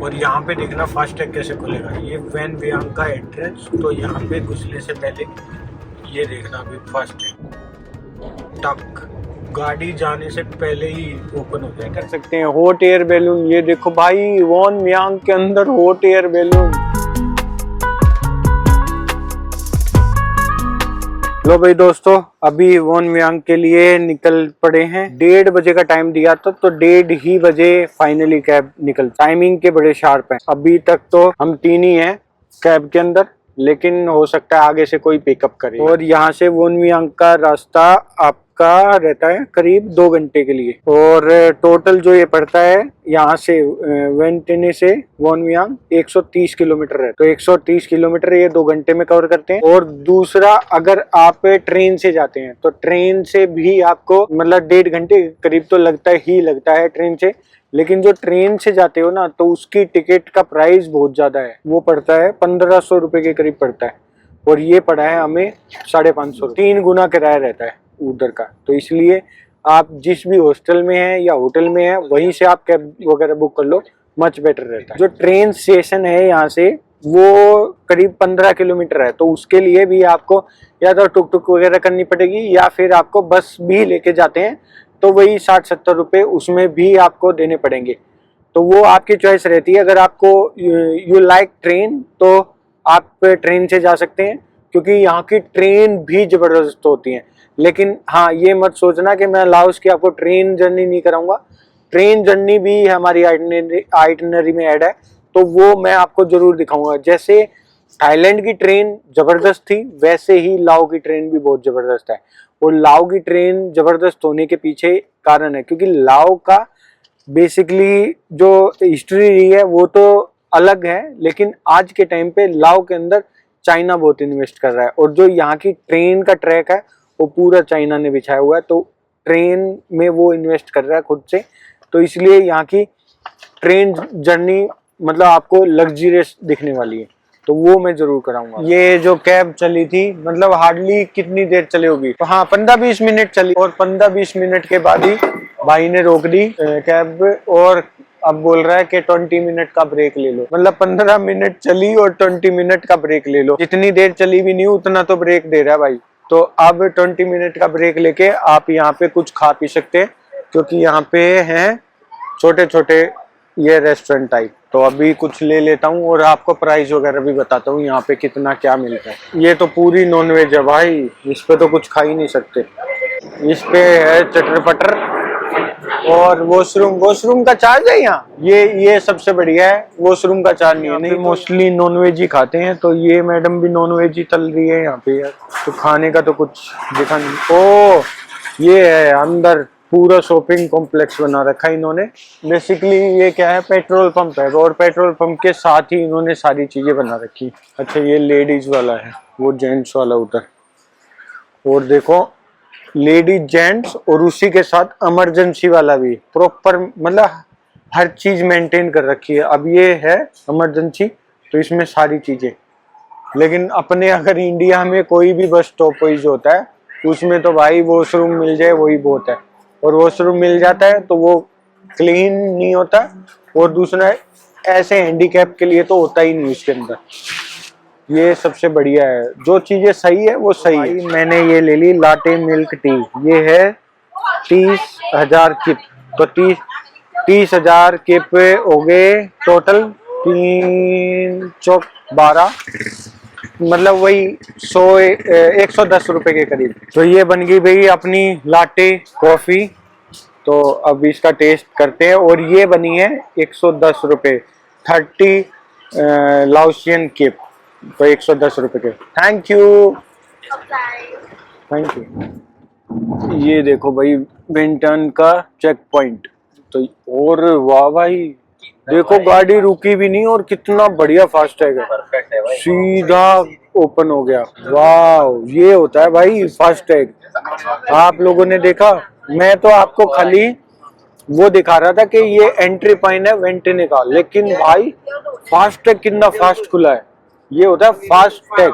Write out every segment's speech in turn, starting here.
और यहाँ पे देखना फास्ट टैग कैसे खुलेगा। ये वैन वियांग का एंट्रेंस, तो यहाँ पे घुसने से पहले ये देखना अभी फास्ट टैग टक गाड़ी जाने से पहले ही ओपन हो जाएगा। कर सकते हैं हॉट एयर बैलून। ये देखो भाई वॉन वियांग के अंदर हॉट एयर बैलून। लो भाई दोस्तों, अभी वॉन वियांग के लिए निकल पड़े हैं। 1:30 बजे का टाइम दिया था, तो 1:30 ही बजे फाइनली कैब निकल। टाइमिंग के बड़े शार्प हैं। अभी तक तो हम 3 ही हैं कैब के अंदर, लेकिन हो सकता है आगे से कोई पिकअप करे। और यहाँ से वॉन वियांग का रास्ता आपका रहता है करीब 2 घंटे के लिए। और टोटल जो ये पड़ता है यहाँ से वेंटिने से वॉन वियांग 130 किलोमीटर है। तो 130 किलोमीटर ये 2 घंटे में कवर करते हैं। और दूसरा, अगर आप ट्रेन से जाते हैं तो ट्रेन से भी आपको मतलब 1.5 घंटे करीब तो लगता है ट्रेन से। लेकिन जो ट्रेन से जाते हो ना, तो उसकी टिकट का प्राइस बहुत ज्यादा है। वो पड़ता है 1500 रुपए के करीब पड़ता है। और ये पड़ा है हमें 550, 3 गुना किराया रहता है उधर का। तो इसलिए आप जिस भी हॉस्टल में हैं या होटल में हैं, वहीं से आप कैब वगैरह बुक कर लो, मच बेटर रहता है। जो ट्रेन स्टेशन है यहाँ से वो करीब 15 किलोमीटर है। तो उसके लिए भी आपको या तो टुक टुक वगैरह करनी पड़ेगी, या फिर आपको बस भी लेके जाते हैं तो वही 60-70 रुपए उसमें भी आपको देने पड़ेंगे। तो वो आपकी चॉइस रहती है। अगर आपको यू लाइक ट्रेन तो आप ट्रेन से जा सकते हैं, क्योंकि यहाँ की ट्रेन भी जबरदस्त होती है। लेकिन हाँ, ये मत सोचना कि मैं लाओस की आपको ट्रेन जर्नी नहीं कराऊंगा। ट्रेन जर्नी भी हमारी आइटनरी में ऐड है, तो वो मैं आपको जरूर दिखाऊंगा। जैसे थाईलैंड की ट्रेन जबरदस्त थी, वैसे ही लाओ की ट्रेन भी बहुत जबरदस्त है। और लाओ की ट्रेन जबरदस्त होने के पीछे कारण है, क्योंकि लाओ का बेसिकली जो हिस्ट्री रही है वो तो अलग है, लेकिन आज के टाइम पे लाओ के अंदर चाइना बहुत इन्वेस्ट कर रहा है। और जो यहाँ की ट्रेन का ट्रैक है वो पूरा चाइना ने बिछाया हुआ है। तो ट्रेन में वो इन्वेस्ट कर रहा है खुद से, तो इसलिए यहाँ की ट्रेन जर्नी मतलब आपको लग्जरियस दिखने वाली है। तो वो मैं जरूर कराऊंगा। ये जो कैब चली थी, मतलब हार्डली कितनी देर चली होगी, तो हाँ 15-20 मिनट चली। और 15-20 मिनट के बाद ही भाई ने रोक दी कैब, और अब बोल रहा है कि 20 मिनट का ब्रेक ले लो। मतलब 15 मिनट चली और 20 मिनट का ब्रेक ले लो। जितनी देर चली भी नहीं उतना तो ब्रेक दे रहा है भाई। तो अब 20 मिनट का ब्रेक लेके आप यहाँ पे कुछ खा पी सकते हैं, क्योंकि यहाँ पे हैं छोटे छोटे ये रेस्टोरेंट टाइप। तो अभी कुछ ले लेता हूँ और आपको प्राइस वगैरह भी बताता हूँ यहाँ पे कितना क्या मिलता है। ये तो पूरी नॉनवेज है भाई, इस पे तो कुछ खा ही नहीं सकते। इस पे है चटर पटर और वॉशरूम का चार्ज है यहाँ। ये सबसे बढ़िया है, वॉशरूम का चार्ज नहीं। मोस्टली नॉनवेज ही खाते हैं, तो ये मैडम भी नॉनवेज ही तल रही है यहाँ पे यार। तो खाने का तो कुछ दिखा नहीं। ओ ये है अंदर पूरा शॉपिंग कॉम्प्लेक्स बना रखा है इन्होंने। बेसिकली ये क्या है, पेट्रोल पंप है, और पेट्रोल पंप के साथ ही इन्होंने सारी चीजें बना रखी। अच्छा ये लेडीज वाला है, वो जेंट्स वाला उधर। और देखो लेडीज जेंट्स, और उसी के साथ इमरजेंसी वाला भी प्रॉपर, मतलब हर चीज मेंटेन कर रखी है। अब ये है इमरजेंसी, तो इसमें सारी चीजें। लेकिन अपने अगर इंडिया में कोई भी बस स्टॉपेज होता है, उसमें तो भाई वॉशरूम मिल जाए वही बहुत है। और वॉशरूम मिल जाता है तो वो क्लीन नहीं होता, और दूसरा ऐसे हैंडीकैप के लिए तो होता ही नहीं उसके अंदर। ये सबसे बढ़िया है, जो चीजें सही है वो सही है। मैंने ये ले ली लाटे मिल्क टी, ये है 30,000 किप। तो 30,000 किप हो गए टोटल, 3 चौक 12, मतलब वही 110 रुपए के करीब। तो ये बन गई भाई अपनी लाटे कॉफी। तो अब इसका टेस्ट करते हैं। और ये बनी है 110 रुपए, 30 लाओसियन किप, तो 110 रुपए के। Thank you. ये देखो भाई विंटन का चेक पॉइंट। तो और वाह भाई, देखो गाड़ी रुकी भी नहीं, और कितना बढ़िया फास्ट है, सीधा ओपन हो गया। वाह, ये होता है भाई फास्ट टैग। आप लोगों ने देखा, मैं तो आपको खाली वो दिखा रहा था कि ये एंट्री पॉइंट है वेंटिने का, लेकिन भाई फास्ट टैग कितना फास्ट खुला है। ये होता है फास्ट टैग।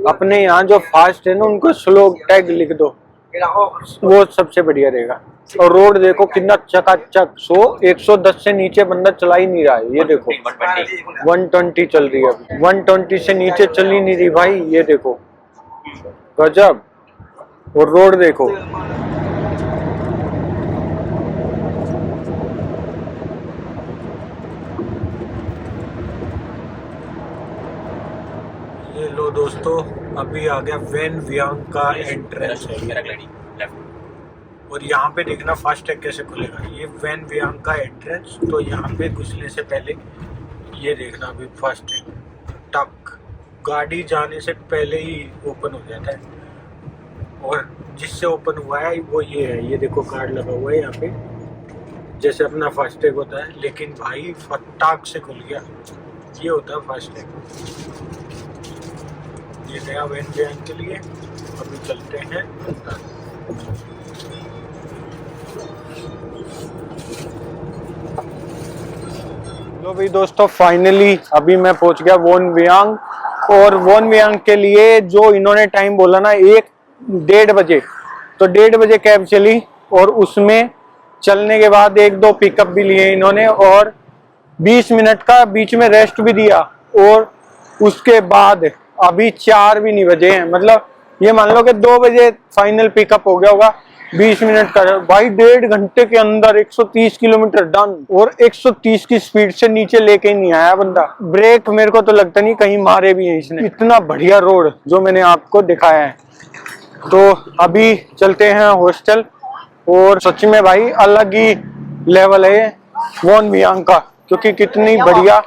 अपने यहाँ जो फास्ट है ना, उनको स्लो टैग लिख दो, वो सबसे बढ़िया रहेगा। और रोड देखो कितना चकाचक, 110 से नीचे बंदा चला ही नहीं रहा है। ये देखो 120 चल रही है अभी, 120 से नीचे चल ही नहीं रही भाई। ये देखो गजब। और रोड देखो, ये लो दोस्तों, अभी आ गया वैन वियांग का एंट्रेंस है। और यहाँ पे देखना फास्टैग कैसे खुलेगा। ये वैन वियांग का एंट्रेंस, तो यहाँ पे घुसने से पहले ये देखना अभी फास्टैग टक, गाड़ी जाने से पहले ही ओपन हो जाता है। और जिससे ओपन हुआ है वो ये है, ये देखो कार्ड लगा हुआ है यहाँ पे, जैसे अपना फास्टैग होता है, लेकिन भाई फटाक से खुल गया। ये होता है फास्टैग। ये नया वैन वियांग के लिए। अभी चलते हैं। लो भाई दोस्तों, फाइनली अभी मैं पहुंच गया वोन वियांग। और वोन वियांग के लिए जो इन्होंने टाइम बोला ना, 1-1:30 बजे, तो 1:30 बजे कैब चली। और उसमें चलने के बाद 1-2 पिकअप भी लिए इन्होंने, और 20 मिनट का बीच में रेस्ट भी दिया। और उसके बाद अभी 4 भी नहीं बजे हैं, मतलब ये मान लो कि 2 बजे फाइनल पिकअप हो गया होगा। 20 मिनट का भाई, 1.5 घंटे के अंदर 130 किलोमीटर डन। और 130 की स्पीड से नीचे लेके ही नहीं आया बंदा। ब्रेक मेरे को तो लगता नहीं कहीं मारे भी हैं इसने। इतना बढ़िया रोड जो मैंने आपको दिखाया है। तो अभी चलते हैं हॉस्टल। और सच में भाई अलग ही लेवल है वोन वियांग का, क्योंकि कितनी बढ़िया,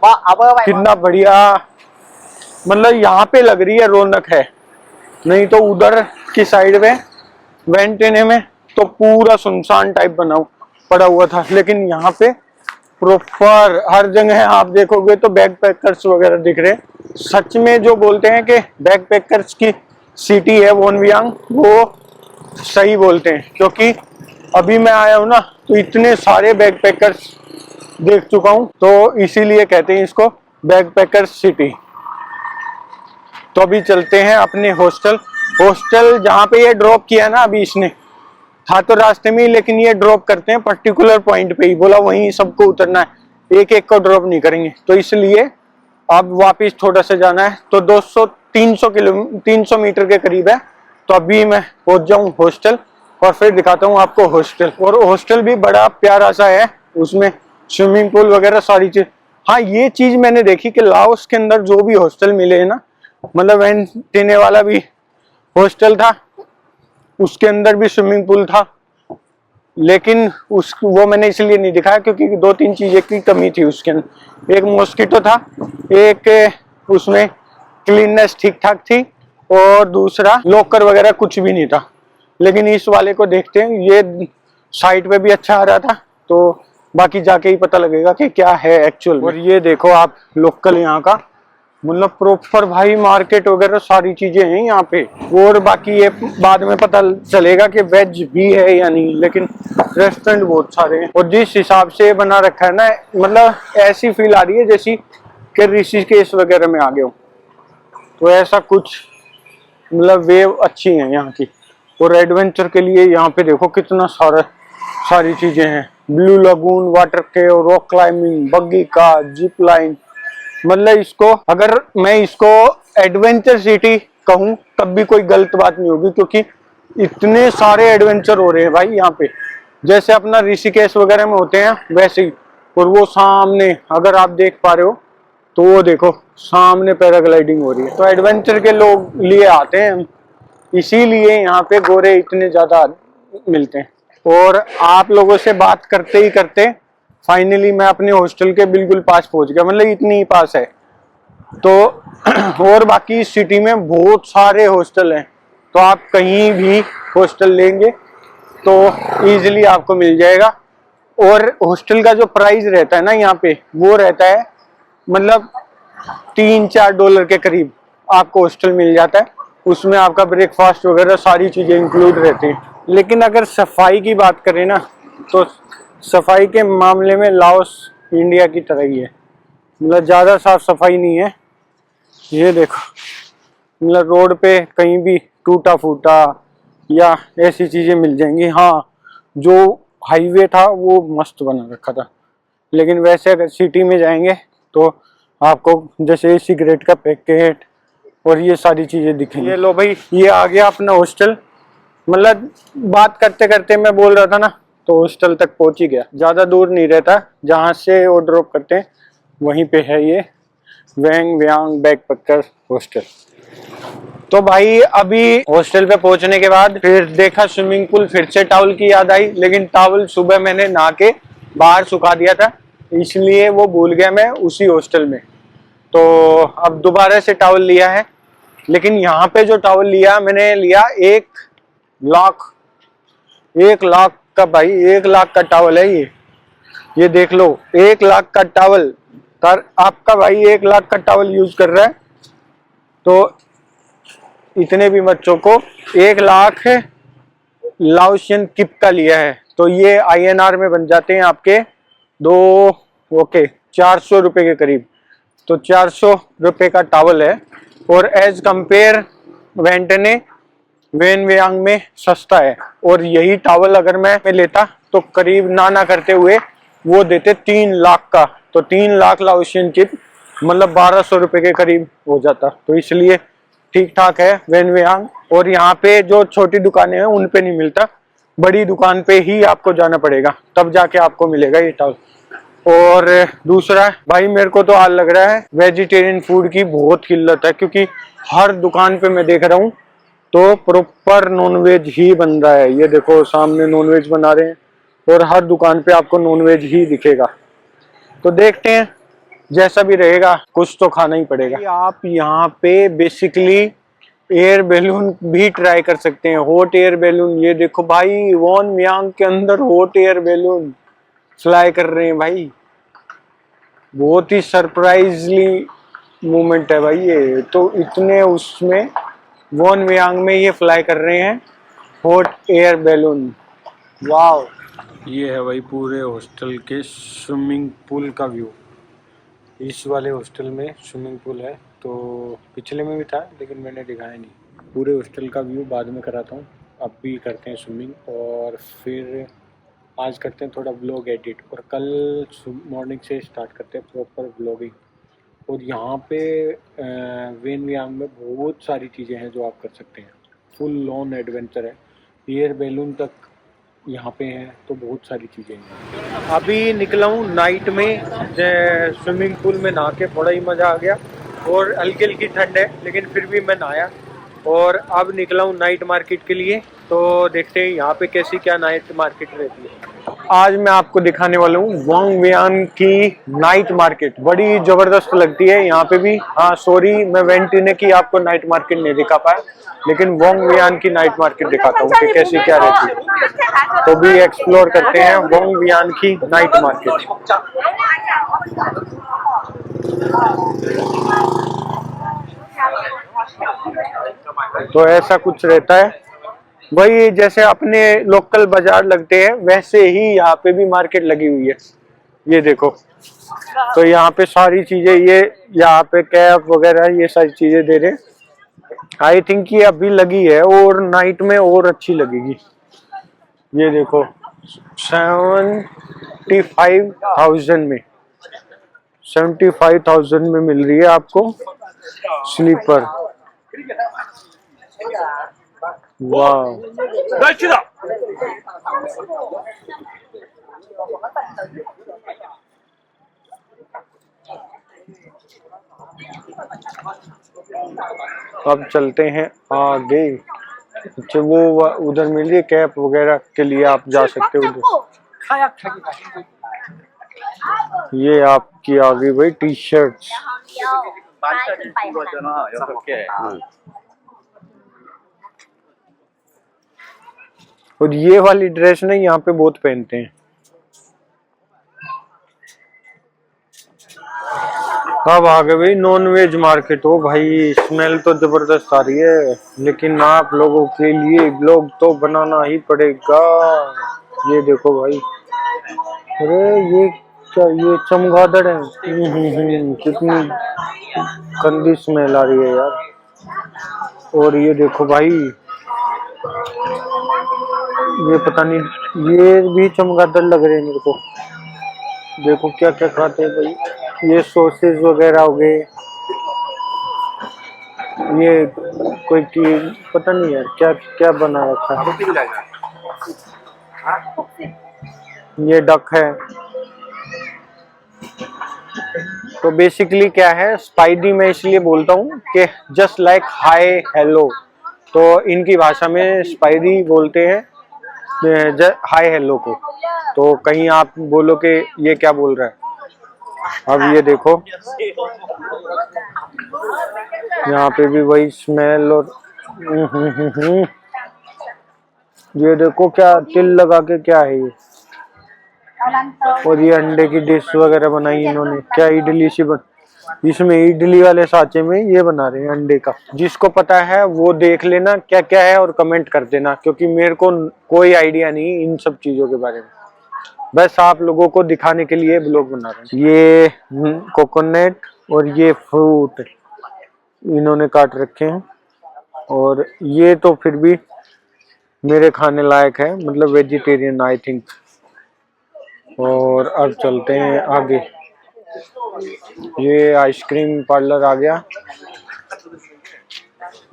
कितना बढ़िया, मतलब यहाँ पे लग रही है रौनक है। नहीं तो उधर की साइड में वेंटेने में तो पूरा सुनसान टाइप बना पड़ा हुआ था, लेकिन यहाँ पे प्रॉपर हर जगह आप देखोगे तो बैकपैकर्स वगैरह दिख रहे। सच में जो बोलते हैं कि बैकपैकर्स की सिटी है वोन वियांग, वो सही बोलते हैं। क्योंकि अभी मैं आया हूँ ना, तो इतने सारे बैकपैकर्स देख चुका हूँ, तो इसीलिए कहते हैं इसको बैकपैकर्स सिटी। तो अभी चलते हैं अपने हॉस्टल जहाँ पे ये ड्रॉप किया ना अभी इसने, था तो रास्ते में ही, लेकिन ये ड्रॉप करते हैं पर्टिकुलर पॉइंट पे ही, बोला वहीं सबको उतरना है, एक एक को ड्रॉप नहीं करेंगे। तो इसलिए अब वापस थोड़ा सा जाना है, तो 300 मीटर के करीब है। तो अभी मैं पहुंच जाऊं हॉस्टल, और फिर दिखाता हूँ आपको हॉस्टल। और हॉस्टल भी बड़ा प्यारा सा है, उसमें स्विमिंग पूल वगैरह सारी चीज। हाँ, ये चीज मैंने देखी कि लाओस के अंदर जो भी हॉस्टल मिले है ना, मतलब वेंटिने वाला भी हॉस्टल था, उसके अंदर भी स्विमिंग पूल था, लेकिन वो मैंने इसलिए नहीं दिखाया क्योंकि 2-3 चीजें की कमी थी उसके अंदर। एक मॉस्किटो था, एक उसमें क्लीननेस ठीक ठाक थी, और दूसरा लॉकर वगैरह कुछ भी नहीं था। लेकिन इस वाले को देखते हैं, ये साइट पे भी अच्छा आ रहा था, तो बाकी जाके ही पता लगेगा कि क्या है एक्चुअल। और ये देखो आप लोकल यहाँ का, मतलब प्रॉपर भाई मार्केट वगैरह सारी चीजें हैं यहाँ पे। और बाकी ये बाद में पता चलेगा कि वेज भी है या नहीं, लेकिन रेस्टोरेंट बहुत सारे हैं। और जिस हिसाब से बना रखा है ना, मतलब ऐसी फील आ रही है जैसी कि ऋषिकेश वगैरह में आ गए हो, तो ऐसा कुछ, मतलब वेव अच्छी है यहाँ की। और एडवेंचर के लिए यहाँ पे देखो कितना सारी चीजें हैं। ब्लू लगून, वाटर केव, रॉक क्लाइंबिंग, बग्गी का, जिप लाइन, मतलब इसको अगर मैं इसको एडवेंचर सिटी कहूँ तब भी कोई गलत बात नहीं होगी, क्योंकि इतने सारे एडवेंचर हो रहे हैं भाई यहाँ पे, जैसे अपना ऋषिकेश वगैरह में होते हैं वैसे ही। और वो सामने अगर आप देख पा रहे हो, तो वो देखो सामने पैराग्लाइडिंग हो रही है। तो एडवेंचर के लोग लिए आते हैं, इसीलिए यहाँ पे गोरे इतने ज्यादा मिलते हैं। और आप लोगों से बात करते ही करते फाइनली मैं अपने हॉस्टल के बिल्कुल पास पहुंच गया, मतलब इतनी ही पास है। तो और बाकी इस सिटी में बहुत सारे हॉस्टल हैं, तो आप कहीं भी हॉस्टल लेंगे तो इजीली आपको मिल जाएगा। और हॉस्टल का जो प्राइस रहता है ना यहाँ पे, वो रहता है मतलब $3-4 के करीब आपको हॉस्टल मिल जाता है। उसमें आपका ब्रेकफास्ट वगैरह सारी चीजें इंक्लूड रहती हैं। लेकिन अगर सफाई की बात करें ना, तो सफाई के मामले में लाओस इंडिया की तरह ही है, मतलब ज़्यादा साफ सफाई नहीं है। ये देखो, मतलब रोड पे कहीं भी टूटा फूटा या ऐसी चीजें मिल जाएंगी। हाँ, जो हाईवे था वो मस्त बना रखा था, लेकिन वैसे अगर सिटी में जाएंगे तो आपको जैसे सिगरेट का पैकेट और ये सारी चीजें दिखेंगी। ये लो भाई, ये आ गया अपना हॉस्टल। मतलब बात करते करते मैं बोल रहा था ना, तो हॉस्टल तक पहुंच ही गया। ज्यादा दूर नहीं रहता, जहाँ से वो ड्रॉप करते हैं वहीं पे है ये वैंग व्यांग बैकपैकर हॉस्टल। तो भाई अभी हॉस्टल पे पहुंचने के बाद फिर देखा स्विमिंग पूल, फिर से टॉवल की याद आई, लेकिन टॉवल सुबह मैंने नहा के बाहर सुखा दिया था, इसलिए वो भूल गया मैं उसी हॉस्टल में। तो अब दोबारा से टॉवल लिया है, लेकिन यहाँ पे जो टॉवल लिया मैंने लिया 1 लाख, 1 लाख का भाई, 1 लाख का टॉवल है ये देख लो, 1 लाख का टॉवल। कर आपका भाई 1 लाख का टॉवल यूज कर रहा है, तो इतने भी बच्चों को 1 लाख लाओशियन किप का लिया है, तो ये INR में बन जाते हैं आपके 400 रुपए के करीब। तो 400 रुपए का टॉवल है, और एज कंपेयर वैन व्यांग में सस्ता है। और यही टॉवल अगर मैं लेता तो करीब ना करते हुए वो देते 3 लाख का, तो 3 लाख लाओशियन किप मतलब 1200 रुपए के करीब हो जाता। तो इसलिए ठीक ठाक है वैन व्यांग। और यहाँ पे जो छोटी दुकानें हैं उन पे नहीं मिलता, बड़ी दुकान पे ही आपको जाना पड़ेगा, तब जाके आपको मिलेगा ये टॉवल। और दूसरा भाई, मेरे को तो आज लग रहा है वेजिटेरियन फूड की बहुत किल्लत है, क्योंकि हर दुकान पे मैं देख रहा हूँ तो प्रॉपर नॉनवेज ही बन रहा है। ये देखो सामने नॉनवेज बना रहे हैं, और हर दुकान पे आपको नॉनवेज ही दिखेगा। तो देखते हैं, जैसा भी रहेगा कुछ तो खाना ही पड़ेगा। आप यहाँ पे बेसिकली एयर बैलून भी ट्राई कर सकते हैं, हॉट एयर बैलून। ये देखो भाई, वॉन म्यांग के अंदर हॉट एयर बैलून फ्लाई कर रहे हैं भाई, बहुत ही सरप्राइजली मूवमेंट है भाई ये। तो इतने उसमें वॉन म्यांग में ये फ्लाई कर रहे हैं हॉट एयर बैलून। वाव, ये है भाई पूरे हॉस्टल के स्विमिंग पूल का व्यू। इस वाले हॉस्टल में स्विमिंग पूल है, तो पिछले में भी था लेकिन मैंने दिखाया नहीं। पूरे हॉस्टल का व्यू बाद में कराता हूँ, अब भी करते हैं स्विमिंग, और फिर आज करते हैं थोड़ा ब्लॉग एडिट, और कल मॉर्निंग से स्टार्ट करते हैं प्रॉपर ब्लॉगिंग। और यहाँ पे वैन व्यांग में बहुत सारी चीज़ें हैं जो आप कर सकते हैं, फुल लॉन एडवेंचर है, एयर बैलून तक यहाँ पे हैं, तो बहुत सारी चीज़ें हैं। अभी निकला हूँ नाइट में, स्विमिंग पूल में नहा के बड़ा ही मज़ा आ गया, और हल्की हल्की ठंड है लेकिन फिर भी मैं नहाया। और अब निकला हूँ नाइट मार्केट के लिए, तो देखते हैं यहाँ पे कैसी क्या नाइट मार्केट रहती है। आज मैं आपको दिखाने वाला हूँ वॉन्ग व्यांग की नाइट मार्केट, बड़ी जबरदस्त लगती है यहाँ पे भी। हाँ सॉरी, मैं वेंटिने की आपको नाइट मार्केट नहीं दिखा पाया, लेकिन वॉन्ग व्यांग की नाइट मार्केट दिखाता हूँ कि कैसी क्या रहती है। तो भी एक्सप्लोर करते हैं वॉन्ग व्यांग की नाइट मार्केट। तो ऐसा कुछ रहता है, वही जैसे अपने लोकल बाजार लगते हैं वैसे ही यहाँ पे भी मार्केट लगी हुई है। ये देखो, तो यहाँ पे सारी चीजें, ये यहाँ पे कैप वगैरह ये सारी चीजें दे रहे हैं। आई थिंक ये अभी लगी है और नाइट में और अच्छी लगेगी। ये देखो 75,000 में, 75,000 में मिल रही है आपको स्लीपर। वाह, अब चलते हैं आगे। अच्छा, वो उधर मिल रही है कैप वगैरह के लिए, आप जा सकते हो उधर। ये आपकी आ गई भाई टी शर्ट। और ये वाली ड्रेस ना यहाँ पे बहुत पहनते हैं। अब आ गए भाई नॉन वेज मार्केट। हो भाई, स्मेल तो जबरदस्त आ रही है, लेकिन आप लोगों के लिए ब्लॉग तो बनाना ही पड़ेगा। ये देखो भाई, अरे ये क्या, ये चमगादड़ है। कितनी गंदी स्मेल आ रही है यार। और ये देखो भाई, ये पता नहीं, ये भी चमगादड़ लग रहे हैं मेरे को। देखो क्या क्या खाते हैं भाई। ये सॉसेज वगैरह हो गए, ये कोई चीज पता नहीं यार क्या क्या बना रखा है। ये डक है। तो बेसिकली क्या है, स्पाइडी मैं इसलिए बोलता हूँ कि जस्ट लाइक हाय हेलो, तो इनकी भाषा में स्पाइडी बोलते हैं हाय हेलो को। तो कहीं आप बोलो कि ये क्या बोल रहा है। अब ये देखो, यहाँ पे भी वही स्मेल। और ये देखो क्या तिल लगा के क्या है ये। और ये अंडे की डिश वगैरह बनाई इन्होंने। क्या इडली सी इसमें इडली वाले सांचे में ये बना रहे हैं अंडे का। जिसको पता है वो देख लेना क्या क्या है और कमेंट कर देना, क्योंकि मेरे को कोई आइडिया नहीं इन सब चीजों के बारे में। बस आप लोगों को दिखाने के लिए ब्लॉग बना रहे हैं। ये कोकोनट और ये फ्रूट इन्होंने काट रखे हैं। और ये तो फिर भी मेरे खाने लायक है, मतलब वेजिटेरियन आई थिंक। और अब चलते हैं आगे। ये आइसक्रीम पार्लर आ गया।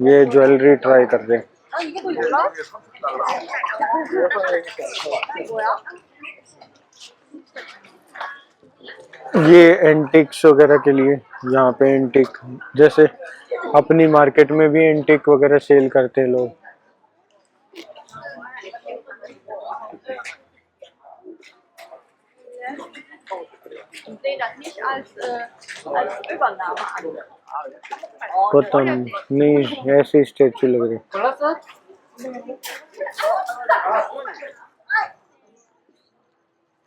ये ज्वेलरी ट्राई कर रहे हैं। ये एंटिक्स वगैरह के लिए, यहाँ पे एंटिक जैसे अपनी मार्केट में भी एंटिक वगैरह सेल करते हैं लोग। पता नहीं ऐसे स्टेचू लग रहे।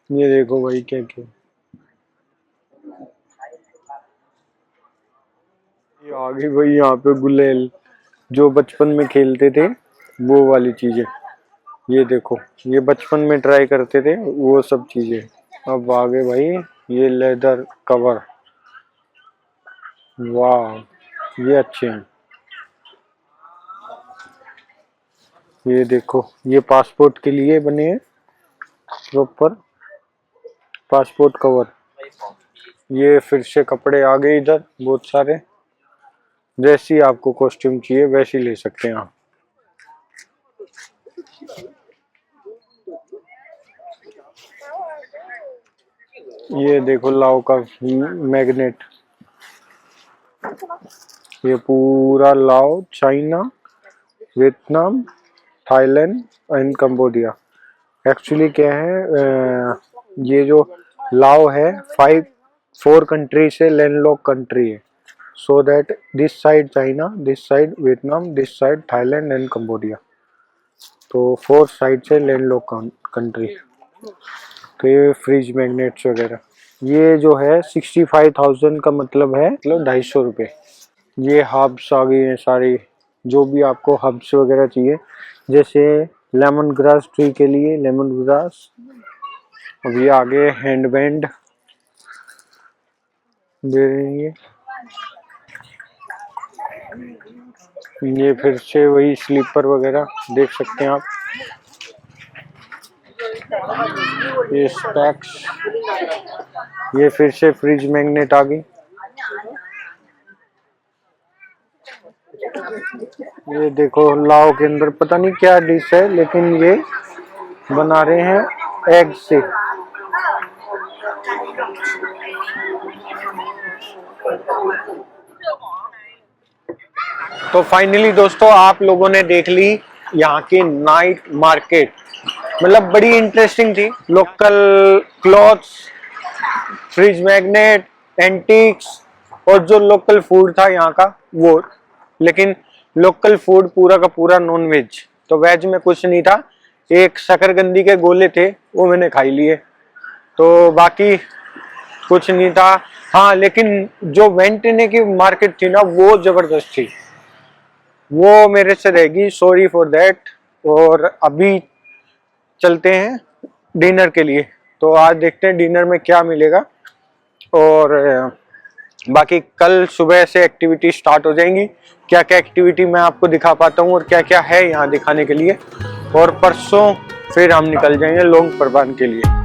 ये देखो भाई क्या क्या। ये आगे भाई यहाँ पे गुलेल जो बचपन में खेलते थे वो वाली चीजें। ये देखो ये बचपन में ट्राई करते थे वो सब चीजें। अब आगे भाई ये लेदर कवर, वाह ये अच्छे हैं। ये देखो ये पासपोर्ट के लिए बने हैं, प्रॉपर पासपोर्ट कवर। ये फिर से कपड़े आ गए इधर बहुत सारे। जैसी आपको कॉस्ट्यूम चाहिए वैसी ले सकते हैं आप। ये देखो लाओ का मैग्नेट। ये पूरा लाओ, China, Vietnam, Thailand and Cambodia. Actually क्या है, ये जो लाओ है 4 कंट्री से लैंडलॉक कंट्री है। So that this side China, this side Vietnam, this side Thailand and Cambodia. तो 4 साइड से लैंडलॉक कंट्री। तो ये फ्रिज मैग्नेट्स वगैरह ये जो है 65,000 का मतलब है, मतलब 250 रुपये। ये हब्स आ गई हैं सारी, जो भी आपको हब्स वगैरह चाहिए, जैसे लेमन ग्रास ट्री के लिए लेमन ग्रास। अभी आगे हैंड बैंड दे रही है। ये फिर से वही स्लीपर वगैरह देख सकते हैं आप। ये स्पैक्स, ये फिर से फ्रिज मैग्नेट आ गई। ये देखो लाओ के अंदर पता नहीं क्या डिश है, लेकिन ये बना रहे हैं एग से। तो फाइनली दोस्तों आप लोगों ने देख ली यहाँ की नाइट मार्केट, मतलब बड़ी इंटरेस्टिंग थी। Local clothes, fridge magnet, antiques और जो लोकल फूड था यहाँ का वो। लेकिन लोकल फूड पूरा का पूरा नॉन वेज, तो वेज में कुछ नहीं था। एक शकरकंदी के गोले थे वो मैंने खाई लिए, तो बाकी कुछ नहीं था। हाँ लेकिन जो वेंटिने की मार्केट थी ना वो जबरदस्त थी, वो मेरे से रहेगी, सॉरी फॉर दैट। और अभी चलते हैं डिनर के लिए। तो आज देखते हैं डिनर में क्या मिलेगा। और बाकी कल सुबह से एक्टिविटी स्टार्ट हो जाएंगी। क्या क्या एक्टिविटी मैं आपको दिखा पाता हूँ और क्या क्या है यहाँ दिखाने के लिए, और परसों फिर हम निकल जाएंगे लोंग प्रबान के लिए।